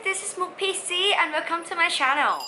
this is MookPC and welcome to my channel.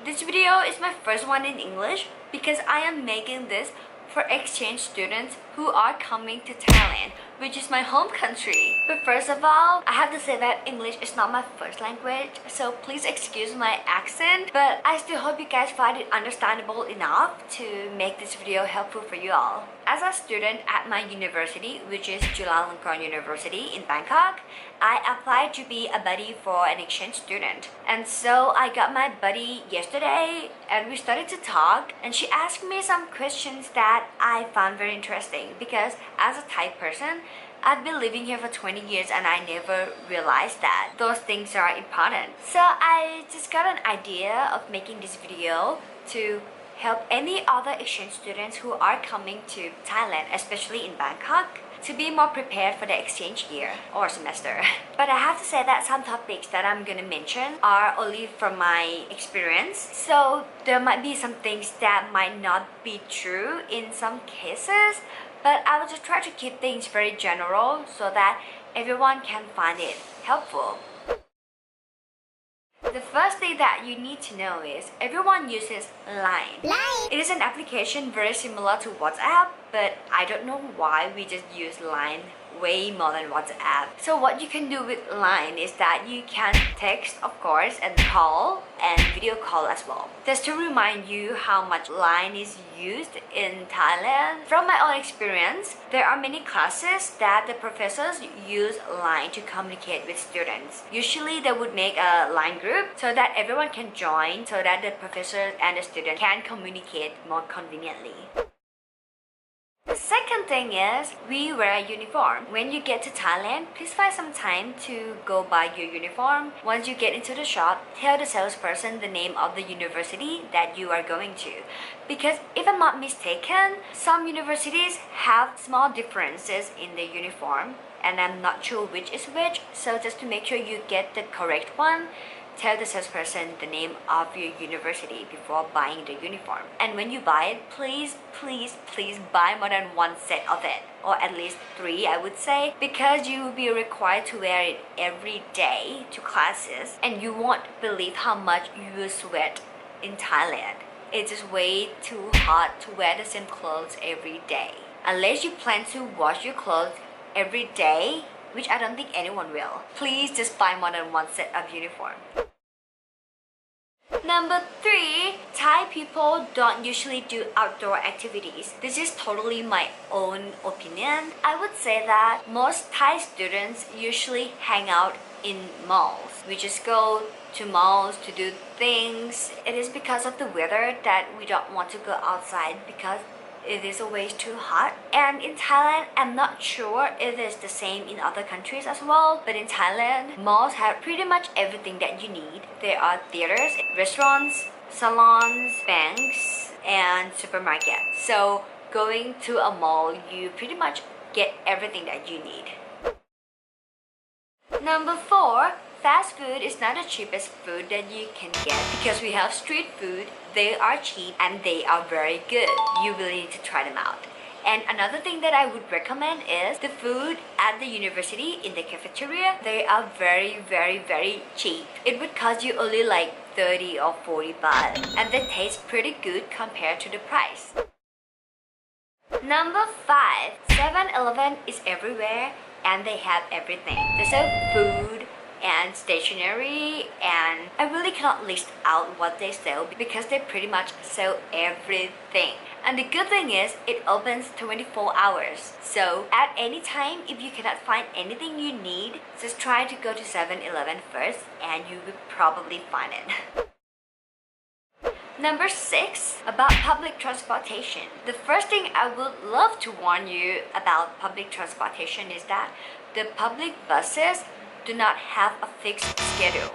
This video is my first one in English because I am making this for exchange students who are coming to Thailand, which is my home country. But first of all, I have to say that English is not my first language, so please excuse my accent, but I still hope you guys find it understandable enough to make this video helpful for you all. As a student at my university, which is Chulalongkorn University in Bangkok, I applied to be a buddy for an exchange student. And so I got my buddy yesterday and we started to talk, and she asked me some questions that I found very interesting because as a Thai person, I've been living here for 20 years and I never realized that those things are important. So I just got an idea of making this video to help any other exchange students who are coming to Thailand, especially in Bangkok, to be more prepared for the exchange year or semester. But I have to say that some topics that I'm gonna mention are only from my experience, so there might be some things that might not be true in some cases, but I will just try to keep things very general so that everyone can find it helpful. The first thing that you need to know is everyone uses Line. It is an application very similar to WhatsApp, but I don't know why we just use Line way more than WhatsApp. So what you can do with Line is that you can text, of course, and call and video call as well. Just to remind you how much Line is used in Thailand, from my own experience, there are many classes that the professors use Line to communicate with students. Usually they would make a Line group so that everyone can join so that the professor and the student can communicate more conveniently. The second thing is we wear a uniform. When you get to Thailand, please find some time to go buy your uniform. Once you get into the shop, tell the salesperson the name of the university that you are going to. Because if I'm not mistaken, some universities have small differences in the uniform and I'm not sure which is which. So just to make sure you get the correct one, tell the salesperson the name of your university before buying the uniform. And when you buy it, please buy more than one set of it, or at least 3 I would say, because you will be required to wear it every day to classes and you won't believe how much you will sweat in Thailand. It's just way too hot to wear the same clothes every day. Unless you plan to wash your clothes every day, which I don't think anyone will. Please just buy more than one set of uniform. Number 3, Thai people don't usually do outdoor activities. This is totally my own opinion. I would say that most Thai students usually hang out in malls. We just go to malls to do things. It is because of the weather that we don't want to go outside because it is always too hot. And in Thailand, I'm not sure if it's the same in other countries as well, but in Thailand, malls have pretty much everything that you need. There are theaters, restaurants, salons, banks, and supermarkets. So going to a mall, you pretty much get everything that you need. Number 4, fast food is not the cheapest food that you can get because we have street food. They are cheap and they are very good. You really need to try them out. And another thing that I would recommend is the food at the university in the cafeteria. They are very cheap. It would cost you only like 30 or 40 baht and they taste pretty good compared to the price. Number 5, 7-Eleven is everywhere and they have everything. They sell food and stationery, and I really cannot list out what they sell because they pretty much sell everything. And the good thing is it opens 24 hours. So at any time, if you cannot find anything you need, just try to go to 7-Eleven first and you will probably find it. Number 6, about public transportation. The first thing I would love to warn you about public transportation is that the public buses do not have a fixed schedule.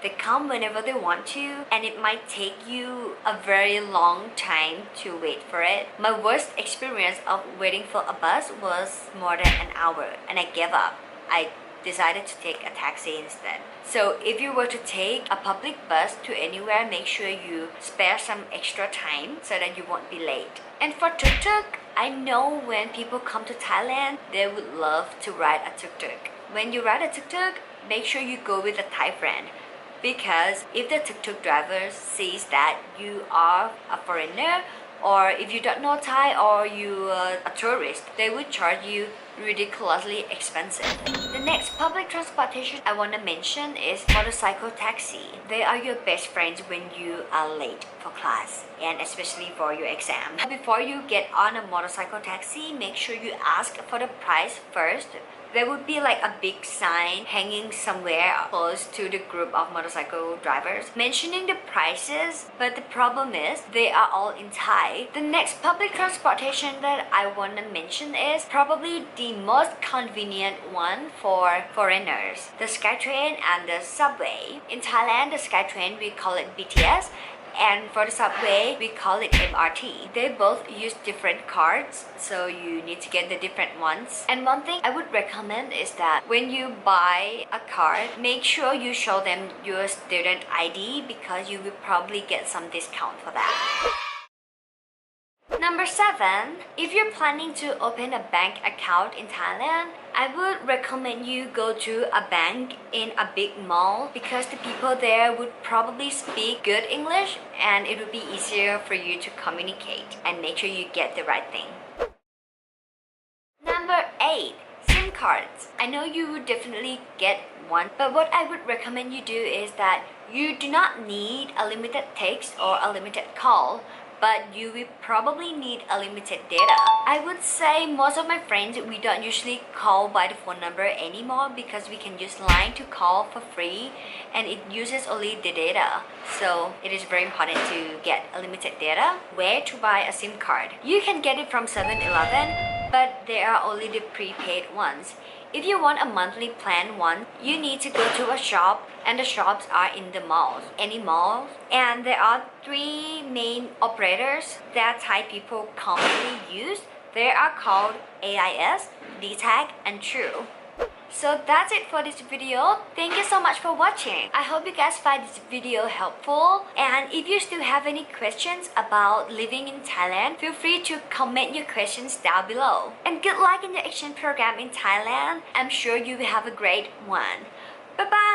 They come whenever they want to and it might take you a very long time to wait for it. My worst experience of waiting for a bus was more than an hour and I gave up. I decided to take a taxi instead. So if you were to take a public bus to anywhere, make sure you spare some extra time so that you won't be late. And for tuk-tuk, I know when people come to Thailand, they would love to ride a tuk-tuk. When you ride a tuk-tuk, make sure you go with a Thai friend. Because if the tuk-tuk driver sees that you are a foreigner, or if you don't know Thai or you are a tourist, they would charge you ridiculously expensive. The next public transportation I want to mention is motorcycle taxi. They are your best friends when you are late for class and especially for your exam. Before you get on a motorcycle taxi, make sure you ask for the price first. There would be like a big sign hanging somewhere close to the group of motorcycle drivers mentioning the prices, but the problem is they are all in Thai. The next public transportation that I want to mention is probably the most convenient one for foreigners, the SkyTrain and the subway. In Thailand, the SkyTrain we call it BTS, and for the subway we call it MRT. They both use different cards, so you need to get the different ones. And one thing I would recommend is that when you buy a card, make sure you show them your student ID because you will probably get some discount for that. Number 7, if you're planning to open a bank account in Thailand, I would recommend you go to a bank in a big mall because the people there would probably speak good English and it would be easier for you to communicate and make sure you get the right thing. Number 8, SIM cards. I know you would definitely get one, but what I would recommend you do is that you do not need a limited text or a limited call, but you will probably need a limited data. I would say most of my friends, we don't usually call by the phone number anymore because we can use Line to call for free and it uses only the data. So it is very important to get a limited data. Where to buy a SIM card? You can get it from 7-Eleven, but they are only the prepaid ones. If you want a monthly plan one, you need to go to a shop, and the shops are in the malls, any malls. And there are 3 main operators that Thai people commonly use. They are called AIS, DTAC, and True. So that's it for this video. Thank you so much for watching. I hope you guys find this video helpful. And if you still have any questions about living in Thailand, feel free to comment your questions down below. And good luck in your exchange program in Thailand. I'm sure you will have a great one. Bye bye!